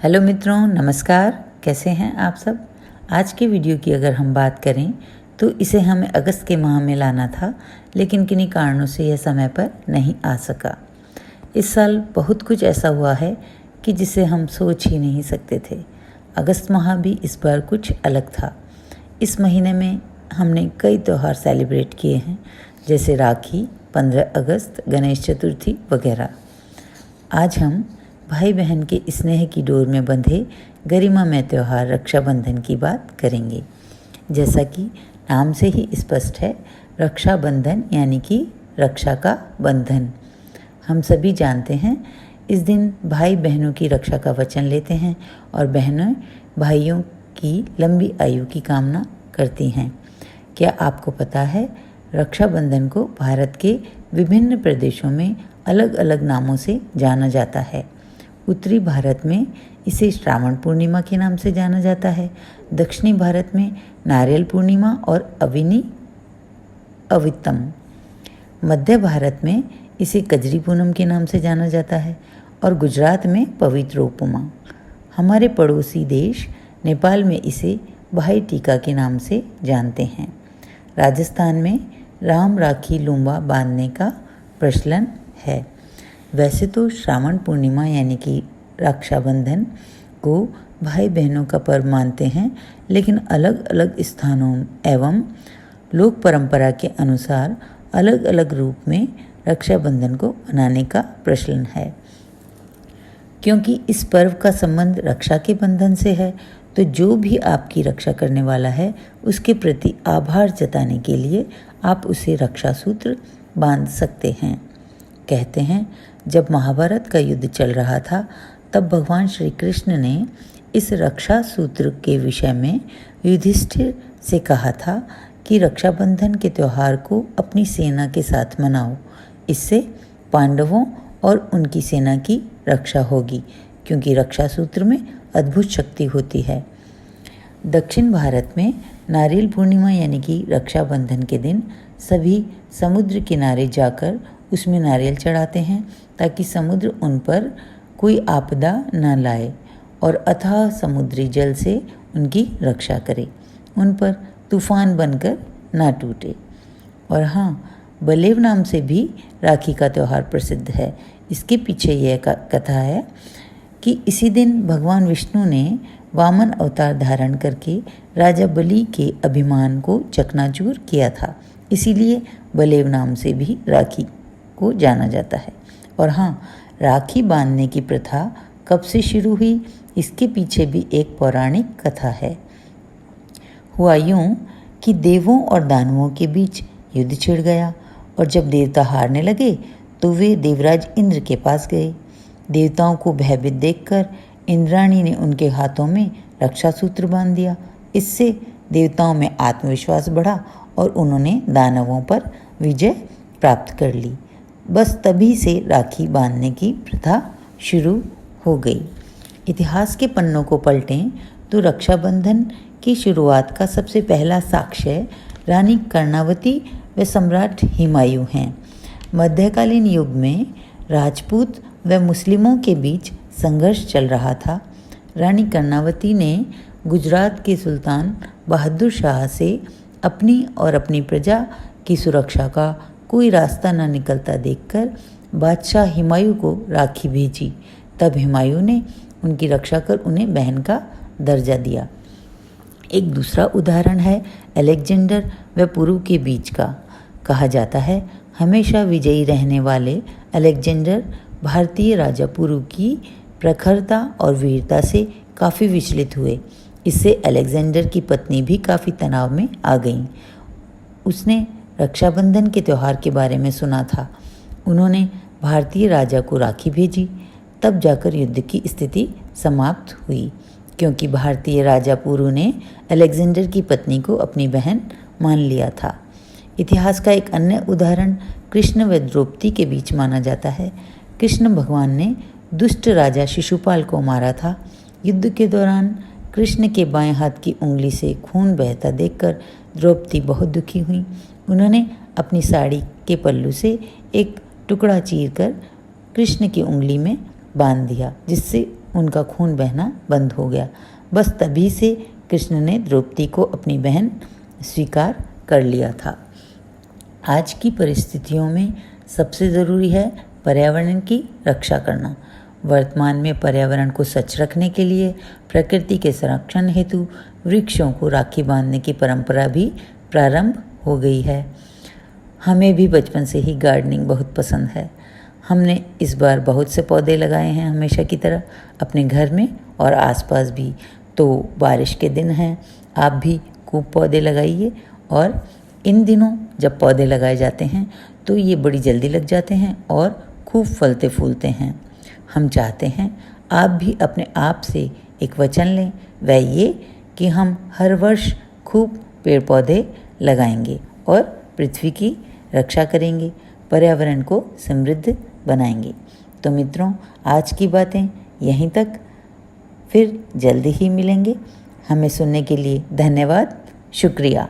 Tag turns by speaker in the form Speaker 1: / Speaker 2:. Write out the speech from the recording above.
Speaker 1: Hello मित्रों, नमस्कार। कैसे हैं आप सब। आज के वीडियो की अगर हम बात करें तो इसे हमें अगस्त के माह में लाना था, लेकिन किन्हीं कारणों से यह समय पर नहीं आ सका। इस साल बहुत कुछ ऐसा हुआ है कि जिसे हम सोच ही नहीं सकते थे। अगस्त माह भी इस बार कुछ अलग था। इस महीने में हमने कई त्यौहार सेलिब्रेट किए हैं, जैसे राखी, 15 अगस्त, गणेश चतुर्थी वगैरह। आज हम भाई बहन के स्नेह की डोर में बंधे गरिमामय त्यौहार रक्षाबंधन की बात करेंगे। जैसा कि नाम से ही स्पष्ट है, रक्षाबंधन यानी कि रक्षा का बंधन। हम सभी जानते हैं, इस दिन भाई बहनों की रक्षा का वचन लेते हैं और बहनें भाइयों की लंबी आयु की कामना करती हैं। क्या आपको पता है, रक्षाबंधन को भारत के विभिन्न प्रदेशों में अलग अलग नामों से जाना जाता है। उत्तरी भारत में इसे श्रावण पूर्णिमा के नाम से जाना जाता है। दक्षिणी भारत में नारियल पूर्णिमा और अवितम। मध्य भारत में इसे कजरी पूनम के नाम से जाना जाता है और गुजरात में पवित्रोपमा। हमारे पड़ोसी देश नेपाल में इसे भाई टीका के नाम से जानते हैं। राजस्थान में राम राखी लूम्बा बांधने का प्रचलन है। वैसे तो श्रावण पूर्णिमा यानी कि रक्षाबंधन को भाई बहनों का पर्व मानते हैं, लेकिन अलग अलग स्थानों एवं लोक परंपरा के अनुसार अलग अलग रूप में रक्षाबंधन को मनाने का प्रचलन है। क्योंकि इस पर्व का संबंध रक्षा के बंधन से है, तो जो भी आपकी रक्षा करने वाला है उसके प्रति आभार जताने के लिए आप उसे रक्षा सूत्र बांध सकते हैं। कहते हैं, जब महाभारत का युद्ध चल रहा था, तब भगवान श्री कृष्ण ने इस रक्षा सूत्र के विषय में युधिष्ठिर से कहा था कि रक्षाबंधन के त्यौहार को अपनी सेना के साथ मनाओ। इससे पांडवों और उनकी सेना की रक्षा होगी, क्योंकि रक्षा सूत्र में अद्भुत शक्ति होती है। दक्षिण भारत में नारियल पूर्णिमा यानी कि रक्षाबंधन के दिन सभी समुद्र किनारे जाकर उसमें नारियल चढ़ाते हैं, ताकि समुद्र उन पर कोई आपदा न लाए और अथाह समुद्री जल से उनकी रक्षा करे, उन पर तूफान बनकर ना टूटे। और हाँ, बलेव नाम से भी राखी का त्यौहार प्रसिद्ध है। इसके पीछे यह कथा है कि इसी दिन भगवान विष्णु ने वामन अवतार धारण करके राजा बलि के अभिमान को चकनाचूर किया था। इसीलिए बलेव नाम से भी राखी को जाना जाता है। और हाँ, राखी बांधने की प्रथा कब से शुरू हुई, इसके पीछे भी एक पौराणिक कथा है। हुआ यूं कि देवों और दानवों के बीच युद्ध छिड़ गया, और जब देवता हारने लगे तो वे देवराज इंद्र के पास गए। देवताओं को भयभीत देखकर इंद्राणी ने उनके हाथों में रक्षा सूत्र बांध दिया। इससे देवताओं में आत्मविश्वास बढ़ा और उन्होंने दानवों पर विजय प्राप्त कर ली। बस तभी से राखी बांधने की प्रथा शुरू हो गई। इतिहास के पन्नों को पलटें तो रक्षाबंधन की शुरुआत का सबसे पहला साक्ष्य रानी कर्णावती व सम्राट हुमायूं हैं। मध्यकालीन युग में राजपूत व मुस्लिमों के बीच संघर्ष चल रहा था। रानी कर्णावती ने गुजरात के सुल्तान बहादुर शाह से अपनी और अपनी प्रजा की सुरक्षा का कोई रास्ता न निकलता देखकर बादशाह हुमायूं को राखी भेजी। तब हुमायूं ने उनकी रक्षा कर उन्हें बहन का दर्जा दिया। एक दूसरा उदाहरण है अलेक्जेंडर व पुरु के बीच का। कहा जाता है, हमेशा विजयी रहने वाले अलेक्जेंडर भारतीय राजा पुरु की प्रखरता और वीरता से काफ़ी विचलित हुए। इससे अलेक्जेंडर की पत्नी भी काफ़ी तनाव में आ गईं। उसने रक्षाबंधन के त्यौहार के बारे में सुना था। उन्होंने भारतीय राजा को राखी भेजी। तब जाकर युद्ध की स्थिति समाप्त हुई, क्योंकि भारतीय राजा पुरु ने अलेक्जेंडर की पत्नी को अपनी बहन मान लिया था। इतिहास का एक अन्य उदाहरण कृष्ण व द्रौपदी के बीच माना जाता है। कृष्ण भगवान ने दुष्ट राजा शिशुपाल को मारा था। युद्ध के दौरान कृष्ण के बाएं हाथ की उंगली से खून बहता देखकर द्रौपदी बहुत दुखी हुई। उन्होंने अपनी साड़ी के पल्लू से एक टुकड़ा चीरकर कृष्ण की उंगली में बांध दिया, जिससे उनका खून बहना बंद हो गया। बस तभी से कृष्ण ने द्रौपदी को अपनी बहन स्वीकार कर लिया था। आज की परिस्थितियों में सबसे ज़रूरी है पर्यावरण की रक्षा करना। वर्तमान में पर्यावरण को स्वच्छ रखने के लिए प्रकृति के संरक्षण हेतु वृक्षों को राखी बांधने की परंपरा भी प्रारंभ हो गई है। हमें भी बचपन से ही गार्डनिंग बहुत पसंद है। हमने इस बार बहुत से पौधे लगाए हैं, हमेशा की तरह अपने घर में और आसपास भी। तो बारिश के दिन हैं, आप भी खूब पौधे लगाइए। और इन दिनों जब पौधे लगाए जाते हैं तो ये बड़ी जल्दी लग जाते हैं और खूब फलते फूलते हैं। हम चाहते हैं आप भी अपने आप से एक वचन लें, वह ये कि हम हर वर्ष खूब पेड़ पौधे लगाएंगे और पृथ्वी की रक्षा करेंगे, पर्यावरण को समृद्ध बनाएंगे। तो मित्रों, आज की बातें यहीं तक, फिर जल्दी ही मिलेंगे। हमें सुनने के लिए धन्यवाद, शुक्रिया।